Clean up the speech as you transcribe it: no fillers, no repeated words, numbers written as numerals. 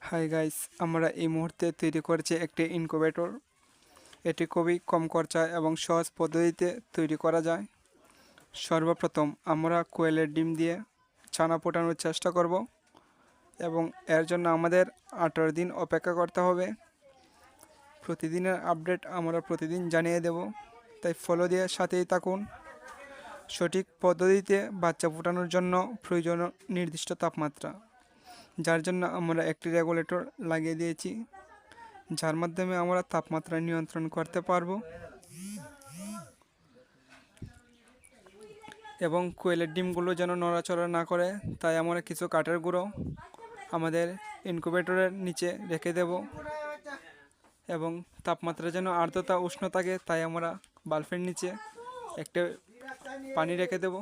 Hi guys, আমরা এই মুহূর্তে তৈরি করেছি একটি ইনকিউবেটর। এটি খুবই কম খরচায় এবং সহজ পদ্ধতিতে তৈরি করা যায়। সর্বপ্রথম আমরা কোয়েলের ডিম দিয়ে ছানা ফোটানোর চেষ্টা করব এবং এর জন্য আমাদের 18 দিন অপেক্ষা করতে হবে। প্রতিদিনের আপডেট আমরা প্রতিদিন জানিয়ে দেব, তাই ফলো দিয়ে সাথেই থাকুন। সঠিক পদ্ধতিতে বাচ্চা ফোটানোর জন্য প্রয়োজন নির্দিষ্ট তাপমাত্রা, যার জন্য আমরা একটি রেগুলেটর লাগিয়ে দিয়েছি, যার মাধ্যমে আমরা তাপমাত্রা নিয়ন্ত্রণ করতে পারবো। এবং কোয়েলের ডিমগুলো যেন নড়াচড়া না করে, তাই আমরা কিছু কাঠের গুঁড়ো আমাদের ইনকিউবেটরের নিচে রেখে দেব। এবং তাপমাত্রা যেন আর্দ্রতা উষ্ণ থাকে, তাই আমরা বাল্বের নিচে একটা পানি রেখে দেব।